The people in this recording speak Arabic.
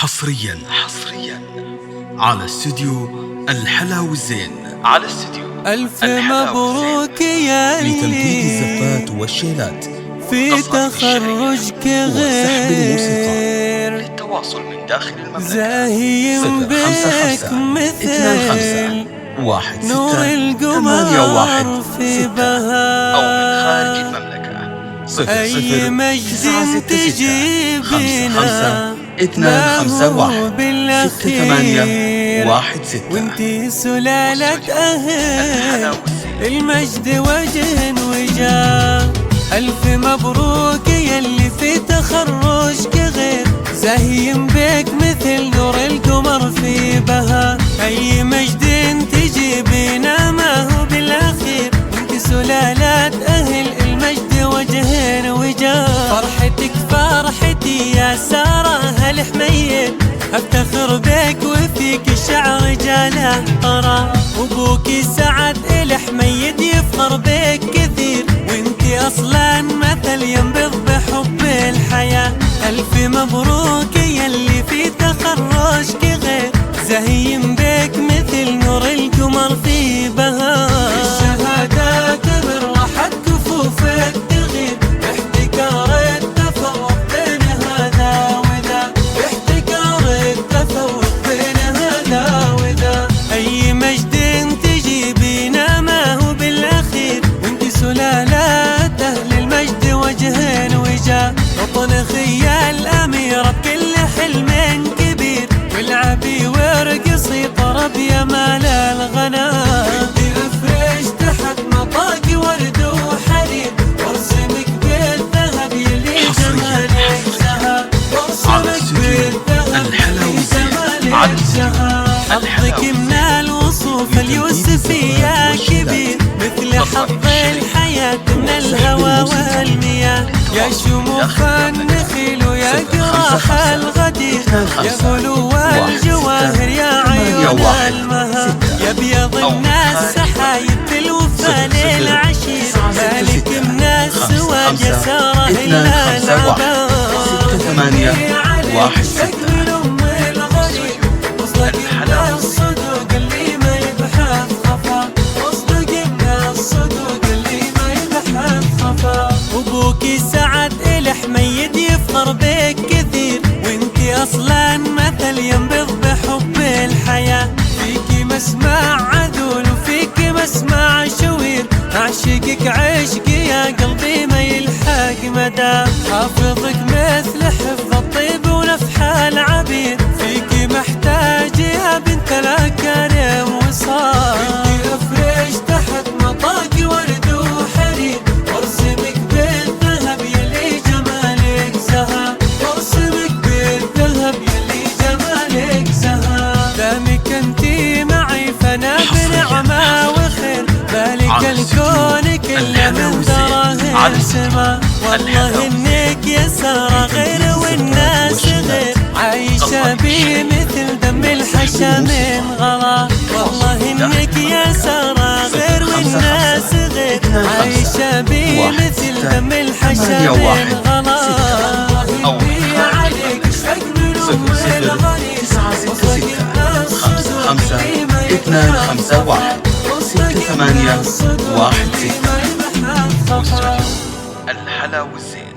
حصريا على استوديو الحلا والزين. ألف مبروك يا لتنفيذ الزفات والشيلات في تخرجك غير للتواصل من داخل المملكة زاهيم بك مثل نور القمر في بهار، أو من خارج المملكة أي مجد تجيبنا 251 بالأخير 681 وانتي سلالة أهل المجد وجه وجاه. ألف مبروك يلي في تخرجك غير زاهيم بك مثل نور القمر في بهار، أي مجد تجيبنا ما هو بالأخير وانتي سلالة أهل المجد وجه وجاه. فرحتك فرحتي يا سارة هالحميد، افتخر بك وفيك شعر رجاله طرى، وابوكي سعد الحميد يفخر بك كثير وانتي اصلا مثل ينبض بحب الحياة. الف مبروك يلي في تخرجك غير زاهيم بك مثل نور القمر في بهار. الشهادات بالراحة كفوفك تغير باحتكار التفوق بين هذا وذا، باحتكار التفوق بين هذا وذا. أي مجد تجيبينا ما هو بالأخير وانتي سلالة أهل المجد وجه وجاه. وطن خيال الأميرة بكل حلم كبير، والعبي وارقصي طرب يا مال الغناء. وانتي افرش تحت مطاقي ورد وحرير، وارسمك بالذهب يلي جمالك زهر، وارسمك بالذهب يلي جمالك زهر. حظك من الوصوف اليوسفية كبير مثل حظ الحياة من الهوى والمياه. يا شموخ النخيل ويا قراح الغدير، يا بلو الجواهر يا عيون المهار، يا بيض الناس سحايب بالوفا للعشير، مالك من السواد يا سارة إلا العبار. 681 وصدق من الصدوق اللي ما يبحث خفا، وصدق من الصدوق اللي ما يبحث خفا. وابوكي سعد الحميد يفخر بك كثير وانتي اصلا مثل ينبض بحب الحياة. فيكي مسمع عذول وفيكي مسمع شوير، اعشقك عشقي يا قلبي ما يلحق مدى. حافظك مثل حفظ الطيب ونفح العبير، فيكي محتاج يا بنت الاكارم وصار. وانتي افرش تحت مطاقي ورد وحرير، وارسمك بالذهب يلي جمالك زهر، وارسمك بالذهب يلي جمالك زهر. دامك انتي معي فانا بنعمة وخير، مالك الكون كله من دراهم سما. والله انك يا سارة غير والناس غير، عايشة بي مثل دم الحشا من غلا. والله انك يا سارة غير والناس غير، عايشة بي مثل دم الحشا من غلا. إني عليك اشفق من ام الغريب، وصدق الصدوق اللي ما يبحث خفا، وصدق الصدوق اللي ما يبحث خفا. الحلا والزين.